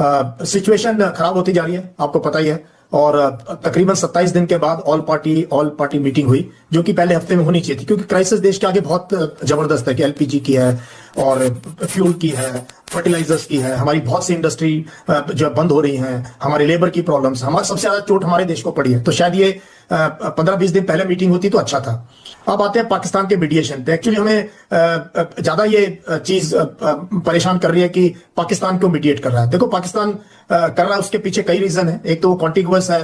Situation खराब होती जा रही है, आपको पता ही है। और तकरीबन 27 दिन के बाद ऑल पार्टी मीटिंग हुई, जो कि पहले हफ्ते में होनी चाहिए थी, क्योंकि क्राइसिस देश के आगे बहुत जबरदस्त है कि एलपीजी की है और फ्यूल की है, फर्टिलाइजर्स की है, हमारी बहुत सी इंडस्ट्री जो बंद हो रही हैं, हमारे लेबर की प्रॉब्लम्स, हमारा सबसे ज्यादा चोट हमारे देश को पड़ी है। तो शायद ये 15-20 दिन पहले मीटिंग होती तो अच्छा था। अब आते हैं पाकिस्तान के मीडिएशन पे। एक्चुअली हमें ज्यादा ये चीज परेशान कर रही है कि पाकिस्तान क्यों मीडिएट कर रहा है। देखो, पाकिस्तान कर रहा है, उसके पीछे कई रीजन है। एक तो वो कॉन्टिगुअस है,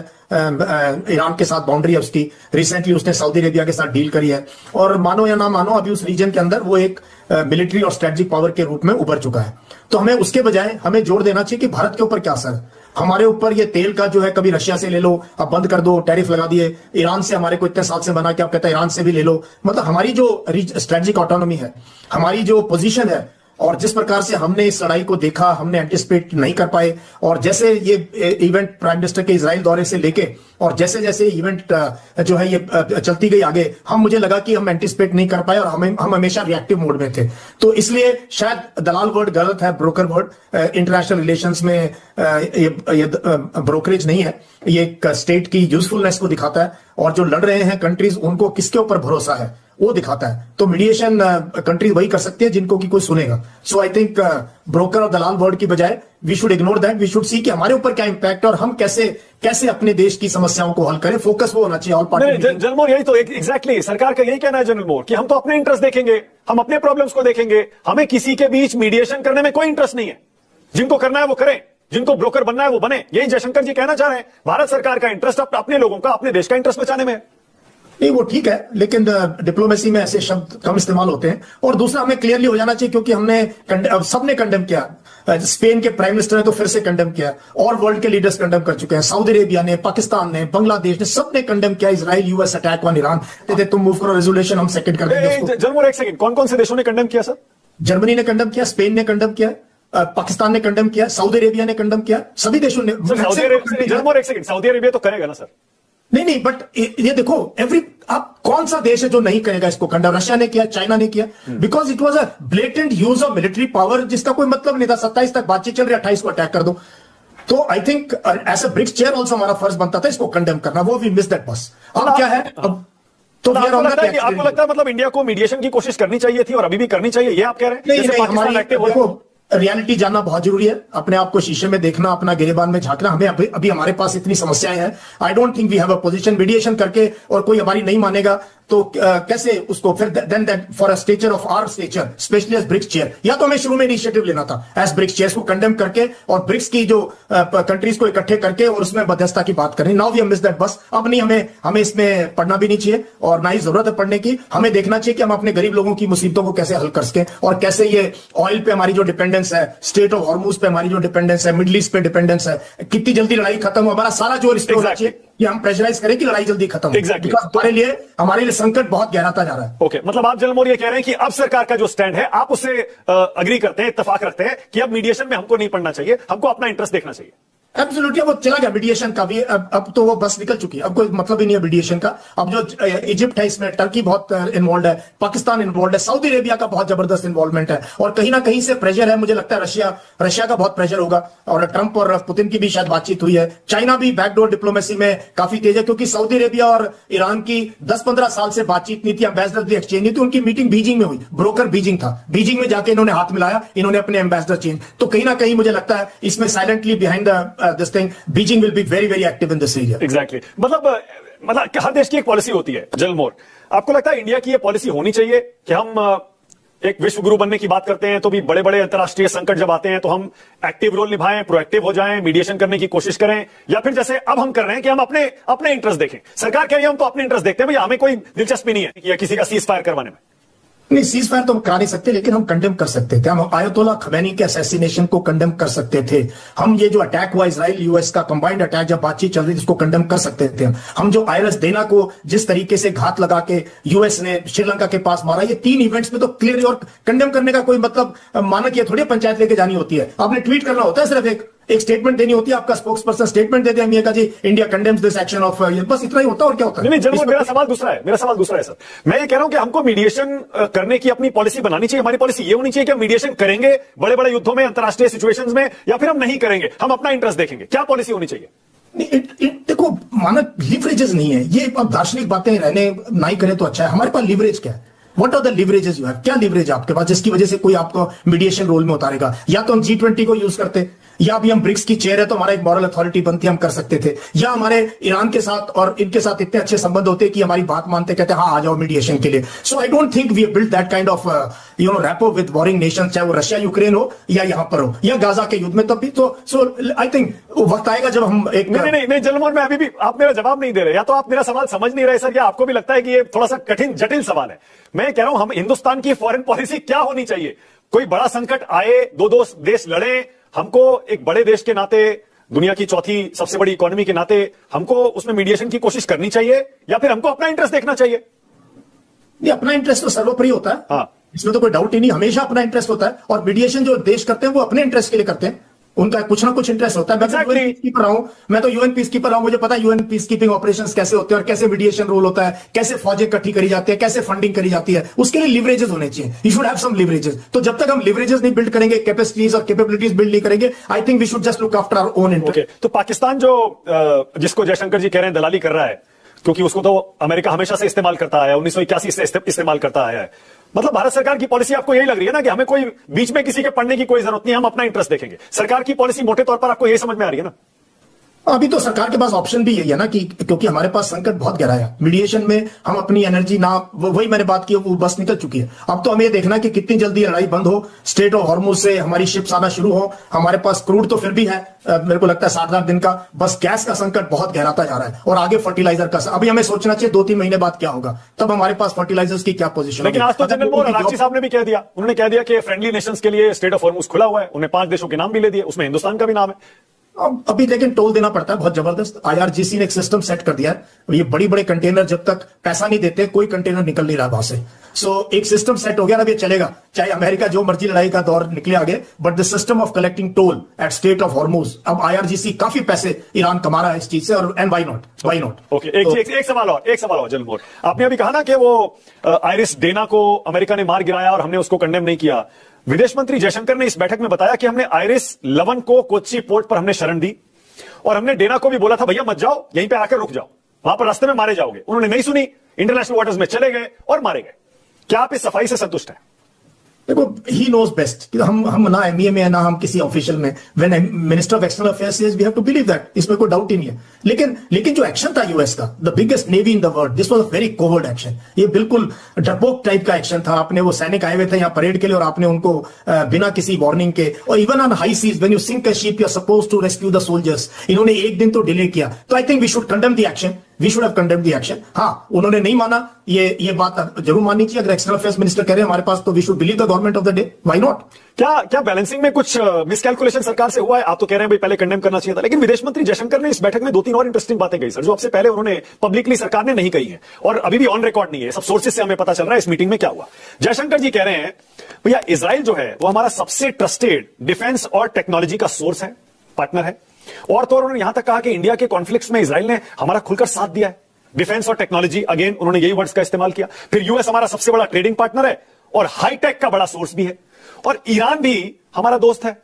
ईरान के साथ बाउंड्री है उसकी, रिसेंटली उसने सऊदी अरेबिया के साथ डील करी है, और मानो या ना मानो अभी उस रीजन के अंदर वो एक मिलिट्री और स्ट्रेटेजिक पावर के रूप में उभर चुका है। तो हमें उसके बजाय हमें जोर देना चाहिए कि भारत के ऊपर क्या असर है। हमारे ऊपर ये तेल का जो है, कभी रशिया से ले लो, अब बंद कर दो, टैरिफ लगा दिए, ईरान से हमारे को इतने साल से बना के आप कहते हैं ईरान से भी ले लो। मतलब हमारी जो स्ट्रेटेजिक ऑटोनॉमी है, हमारी जो पोजीशन है, और जिस प्रकार से हमने इस लड़ाई को देखा, हमने एंटिसिपेट नहीं कर पाए, और जैसे ये इवेंट प्राइम मिनिस्टर के इजराइल दौरे से लेके और जैसे जैसे इवेंट जो है ये चलती गई आगे, मुझे लगा कि हम एंटिसिपेट नहीं कर पाए और हम हमेशा रिएक्टिव मोड में थे। तो इसलिए शायद दलाल वर्ड गलत है, ब्रोकर वर्ड। इंटरनेशनल रिलेशंस में ये ब्रोकरेज नहीं है, ये एक स्टेट की यूजफुलनेस को दिखाता है, और जो लड़ रहे हैं कंट्रीज, उनको किसके ऊपर भरोसा है वो दिखाता है। तो मीडिएशन कंट्रीज वही कर सकती है जिनको कि कोई सुनेगा। सो आई थिंक ब्रोकर और दलाल वर्ड की बजाय we should ignore that, we should see कि हमारे ऊपर क्या इंपैक्ट है और हम कैसे अपने देश की समस्याओं को हल करें। फोकस वो होना चाहिए ऑल पार्टी। जनरल मोर, यही तो एग्जैक्टली सरकार का यही कहना है जनरल मोर, कि हम तो अपने इंटरेस्ट देखेंगे, हम अपने प्रॉब्लम्स को देखेंगे, हमें किसी के बीच मीडिएशन करने में कोई इंटरेस्ट नहीं है। जिनको करना है वो करें, जिनको ब्रोकर बनना है वो बने। यही जयशंकर जी कहना चाह रहे हैं। भारत सरकार का इंटरेस्ट अपने लोगों का, अपने देश का इंटरेस्ट बचाने में है। नहीं, वो ठीक है, लेकिन डिप्लोमेसी में ऐसे शब्द कम इस्तेमाल होते हैं। और दूसरा, हमें क्लियरली हो जाना चाहिए, क्योंकि सबने कंडेम किया। स्पेन के प्राइम मिनिस्टर ने तो फिर से कंडेम किया, और वर्ल्ड के लीडर्स कंडेम कर चुके हैं। सऊदी अरेबिया ने, पाकिस्तान ने, बांग्लादेश ने, सबने कंडेम किया Israel US attack on Iran. तुम मूव करो रेजोल्यूशन, हम सेकंड कर देंगे। जनरल, एक सेकंड, कौन कौन से देशों ने कंडेम किया सर? जर्मनी ने कंडेम किया, स्पेन ने कंडेम किया, पाकिस्तान ने कंडेम किया, सऊदी अरेबिया ने कंडेम किया, सभी देशों ने। जनरल, एक सेकंड, सऊदी अरेबिया तो करेगा ना सर? नहीं, बट ये देखो, आप कौन सा देश है जो नहीं करेगा इसको कंडेम? रशिया ने किया, चाइना ने किया, because it was a blatant use of military power, जिसका कोई मतलब नहीं था। 27 तक बातचीत चल रही, 28 को अटैक कर दो। तो I think as a BRICS chair also हमारा फर्ज बनता था इसको कंडेम करना। वो वी मिस दैट बस। अब क्या है, अब तो आपको लगता है मतलब इंडिया को मीडिएशन की कोशिश करनी चाहिए थी और अभी भी करनी चाहिए, ये आप कह रहे हैं? नहीं, रियलिटी जानना बहुत जरूरी है। अपने आप को शीशे में देखना, अपना गिरेबान में झांकना। हमें अभी हमारे पास इतनी समस्याएं हैं। I don't think we have a position. Mediation करके और कोई हमारी नहीं मानेगा तो कैसे उसको फिर then that for a stature of our stature, especially as BRICS chair, या तो हमें शुरू में इनिशिएटिव लेना था एज ब्रिक्स चेयर को कंडेम करके और ब्रिक्स की जो कंट्रीज को इकट्ठे करके और उसमें मध्यस्थता की बात करनी। Now we have missed that bus. अब नहीं, हमें इसमें पढ़ना भी नहीं चाहिए और ना ही जरूरत है पढ़ने की। हमें देखना चाहिए कि हम अपने गरीब लोगों की मुसीबतों को कैसे हल कर सकें, और कैसे ये ऑयल पे हमारी जो डिपेंडेंस है, स्टेट ऑफ हॉर्मुज पे हमारी जो डिपेंडेंस है, मिडिल ईस्ट पे डिपेंडेंस है, कितनी जल्दी लड़ाई खत्म हो। हमारा सारा जो रिश्ते होना चाहिए कि हम प्रेशराइज करें कि लड़ाई जल्दी खत्म हो। हमारे लिए संकट बहुत गहराता जा रहा है। ओके, मतलब आप जनरल मोर ये कह रहे हैं कि अब सरकार का जो स्टैंड है, आप उससे अग्री करते हैं, इत्तेफाक रखते हैं कि अब मीडिएशन में हमको नहीं पड़ना चाहिए, हमको अपना इंटरेस्ट देखना चाहिए। एब्सोल्युटली, वो चला गया मीडिएशन का भी। अब तो वो बस निकल चुकी है, अब कोई मतलब ही नहीं है मीडिएशन का। अब जो इजिप्ट है, इसमें टर्की बहुत इन्वॉल्व है, पाकिस्तान इन्वॉल्व है, सऊदी अरेबिया का बहुत जबरदस्त इन्वॉल्वमेंट है, और कहीं ना कहीं से प्रेशर है। मुझे लगता है रशिया का बहुत प्रेशर होगा, और ट्रंप और पुतिन की भी शायद बातचीत हुई है। चाइना भी बैकडोर डिप्लोमेसी में काफी तेज है, क्योंकि सऊदी अरेबिया और ईरान की 10-15 साल से बातचीत नहीं थी, एम्बेसडर भी एक्सचेंज नहीं थी। उनकी मीटिंग बीजिंग में हुई, ब्रोकर बीजिंग था, बीजिंग में जाके इन्होंने हाथ मिलाया, इन्होंने अपने एम्बेसडर चेंज। तो कहीं ना कहीं मुझे लगता है इसमें silently behind this thing Beijing will be very very active in this area. Exactly. मतलब हर देश की एक पॉलिसी होती है जनरल मोर। आपको लगता है इंडिया की ये पॉलिसी होनी चाहिए कि हम एक विश्व गुरु बनने की बात करते हैं तो भी बड़े बड़े अंतर्राष्ट्रीय संकट जब आते हैं तो हम एक्टिव रोल निभाएं, प्रोएक्टिव हो जाएं, मीडिएशन करने की कोशिश करें, या फिर जैसे अब हम कर रहे हैं कि हम अपने इंटरेस्ट देखें? सरकार कह रही है हम तो अपने इंटरेस्ट देखते हैं, भैया हमें कोई दिलचस्पी नहीं है किसी का सीज फायर करवाने में। नहीं, सीज फायर तो हम करा नहीं सकते, लेकिन हम कंडेम कर सकते थे। हम आयतोल्ला खमैनी के असैसिनेशन को कंडेम कर सकते थे। हम ये जो अटैक हुआ इजराइल यूएस का कंबाइंड अटैक, जब बातचीत चल रही थी, इसको कंडेम कर सकते थे। हम जो आयरस देना को जिस तरीके से घात लगा के यूएस ने श्रीलंका के पास मारा, ये 3 इवेंट्स में तो क्लियर। और कंडेम करने का कोई मतलब मानक ये थोड़ी पंचायत लेके जानी होती है, आपने ट्वीट करना होता है सिर्फ एक, एक स्टेटमेंट देनी होती है, आपका स्पोक्स पर्सन स्टेटमेंट देते हैं, का जी India condemns this action of, बस इतना ही होता है और क्या होता है? नहीं जनरल, मेरा सवाल दूसरा है सर। मैं ये कह रहा हूं कि हमको मीडिएशन करने की अपनी पॉलिसी बनानी चाहिए। हमारी पॉलिसी ये होनी चाहिए कि हम मीडिएशन करेंगे बड़े बड़े युद्धों में, अंतरराष्ट्रीय सिचुएशंस में, या फिर हम नहीं करेंगे, हम अपना इंटरेस्ट देखेंगे। क्या पॉलिसी होनी चाहिए? देखो, मानक लीवरेजेस नहीं है ये। अब दार्शनिक बातें रहने नहीं करें तो अच्छा है। हमारे पास लीवरेज क्या है? What are the leverages you have? क्या लीवरेज आपके पास जिसकी वजह से कोई आपको मीडिएशन रोल में उतारेगा? या तो हम G20 को यूज करते, या अभी हम ब्रिक्स की चेयर है तो हमारा एक मॉरल अथॉरिटी बनती, हम कर सकते थे। या हमारे ईरान के साथ और इनके साथ इतने अच्छे संबंध होते कि हमारी बात मानते, कहते हाँ आ जाओ मीडिएशन के लिए। So I don't think we have built that kind of rapport with warring nation, चाहे वो रशिया यूक्रेन हो या यहां पर हो या गाजा के युद्ध में तब भी। तो सो आई थिंक वक्त आएगा जब हम एक नहीं जनरल, मैं अभी भी, आप मेरा जवाब नहीं दे रहे, या तो आप मेरा सवाल समझ नहीं रहे सर, या आपको भी लगता है कि ये थोड़ा सा कठिन जटिल सवाल है। मैं कह रहा हूं हम हिंदुस्तान की फॉरेन पॉलिसी क्या होनी चाहिए? कोई बड़ा संकट आए, दो देश लड़े, हमको एक बड़े देश के नाते, दुनिया की चौथी सबसे बड़ी इकोनॉमी के नाते, हमको उसमें मीडिएशन की कोशिश करनी चाहिए, या फिर हमको अपना इंटरेस्ट देखना चाहिए? ये अपना इंटरेस्ट तो सर्वोपरि होता है, हाँ, इसमें तो कोई डाउट ही नहीं। हमेशा अपना इंटरेस्ट होता है, और मीडिएशन जो देश करते हैं वो अपने इंटरेस्ट के लिए करते हैं। उनका कुछ ना कुछ इंटरेस्ट होता है। मैं तो यूएन पीस कीपर रहा हूं, मुझे पता है यूएन पीस कीपिंग ऑपरेशंस कैसे होते हैं और कैसे मीडिएशन रोल होता है, कैसे फौजें इकट्ठी करी जाती है, कैसे फंडिंग करी जाती है। उसके लिए लिवरेजेस होने चाहिए। You should have some leverages. तो जब तक हम लिवरेजेस नहीं बिल्ड करेंगे, कैपेसिटीज और कैपेबिलिटीज बिल्ड नहीं करेंगे, I think we should just look after our own interest. तो पाकिस्तान जो जिसको जयशंकर जी कह रहे हैं दलाली कर रहा है, क्योंकि उसको तो अमेरिका हमेशा से इस्तेमाल करता आया है, 1981 से इस्तेमाल करता आया है। मतलब भारत सरकार की पॉलिसी आपको यही लग रही है ना कि हमें कोई बीच में किसी के पढ़ने की कोई जरूरत नहीं, हम अपना इंटरेस्ट देखेंगे। सरकार की पॉलिसी मोटे तौर पर आपको यही समझ में आ रही है ना? अभी तो सरकार के पास ऑप्शन भी यही है ना कि क्योंकि हमारे पास संकट बहुत गहरा है, मीडिएशन में हम अपनी एनर्जी ना, वही मैंने बात की, वो बस निकल चुकी है। अब तो हमें ये देखना कि कितनी जल्दी लड़ाई बंद हो, स्ट्रेट ऑफ हॉर्मुज से हमारी शिप्स आना शुरू हो। हमारे पास क्रूड तो फिर भी है, मेरे को लगता है 7-8 दिन का, बस गैस का संकट बहुत गहराता जा रहा है, और आगे फर्टिलाइजर का। अभी हमें सोचना चाहिए 2-3 महीने बाद क्या होगा, तब हमारे पास फर्टिलाइजर्स की क्या पोजीशन। लेकिन आज तो जनरल राक्षी साहब ने भी कह दिया, उन्होंने कह दिया कि फ्रेंडली नेशंस के लिए स्ट्रेट ऑफ हॉर्मुज खुला हुआ है। उन्हें 5 देशों के नाम भी ले दिए, उसमें हिंदुस्तान का भी नाम है। अभी लेकिन टोल देना पड़ता है बहुत जबरदस्त। IRGC ने एक सिस्टम सेट कर दिया है। ये बड़ी बड़े कंटेनर जब तक पैसा नहीं देते, कोई कंटेनर निकल नहीं रहा वहां से। सो एक सिस्टम सेट हो गया, अब ये चलेगा, चाहे अमेरिका जो मर्जी लड़ाई का दौर निकले आगे, but the system of collecting toll at strait of Hormuz, अब IRGC काफी पैसे ईरान कमा रहा है इस चीज से, और एंड व्हाई नॉट। ओके, एक सवाल और जनरल मोर, आपने अभी कहा ना कि वो आयरिस डेना को अमेरिका ने मार गिराया और हमने उसको कंडेम नहीं किया। विदेश मंत्री जयशंकर ने इस बैठक में बताया कि हमने आयरिस लवन को कोच्चि पोर्ट पर हमने शरण दी, और हमने डेना को भी बोला था भैया मत जाओ, यहीं पे आकर रुक जाओ, वहां पर रास्ते में मारे जाओगे। उन्होंने नहीं सुनी, इंटरनेशनल वाटर्स में चले गए और मारे गए। क्या आप इस सफाई से संतुष्ट हैं? देखो, ही नोज बेस्ट कि हम ना MEA में ना हम किसी ऑफिशियल में, when minister of external affairs says we have to believe that, इसमें कोई डाउट ही नहीं है। लेकिन जो एक्शन था यूएस का, the biggest navy in the world, this was a very coward action. ये बिल्कुल डरपोक टाइप का एक्शन था। आपने, वो सैनिक आए हुए थे यहाँ परेड के लिए, और आपने उनको बिना किसी वार्निंग के, और even on high seas when you sink a ship you are supposed to rescue the soldiers, इन्होंने एक दिन तो डिले किया। तो I think we should condemn the action, we should have condemned the action. हाँ, उन्होंने नहीं माना, ये बात जरूर माननी चाहिए। अगर एक्सटर्नल अफेयर्स मिनिस्टर कह रहे हैं हमारे पास, तो we should believe the government of the day, why not. क्या बैलेंसिंग में कुछ मिसकैलकुलेशन सरकार से हुआ है? आप तो कह रहे हैं भाई पहले कंडेम करना चाहिए था, लेकिन विदेश मंत्री जयशंकर ने इस बैठक में 2-3 और इंटरेस्टिंग बातें कही सर, जो आपसे पहले उन्होंने पब्लिकली सरकार ने नहीं कही है, और अभी भी ऑन रिकॉर्ड नहीं है। सब सोर्सेज से हमें पता चल रहा है इस मीटिंग में क्या हुआ। जयशंकर जी कह रहे हैं भैया इजराइल जो है वो हमारा सबसे ट्रस्टेड डिफेंस और टेक्नोलॉजी का सोर्स है, पार्टनर है। और तो उन्होंने यहां तक कहा कि इंडिया के कॉन्फ्लिक्ट्स में इजराइल ने हमारा खुलकर साथ दिया है। डिफेंस और टेक्नोलॉजी, अगेन उन्होंने यही वर्ड्स का इस्तेमाल किया। फिर यूएस हमारा सबसे बड़ा ट्रेडिंग पार्टनर है और हाईटेक का बड़ा सोर्स भी है, और ईरान भी हमारा दोस्त है,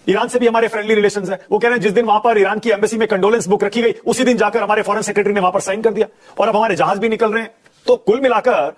ईरान से भी हमारे फ्रेंडली रिलेशंस है। वो कह रहे हैं जिस दिन वहां पर ईरान की एम्बेसी में कंडोलेंस बुक रखी गई, उसी दिन जाकर हमारे फॉरेन सेक्रेटरी ने वहां पर साइन कर दिया, और अब हमारे जहाज भी निकल रहे हैं। तो कुल मिलाकर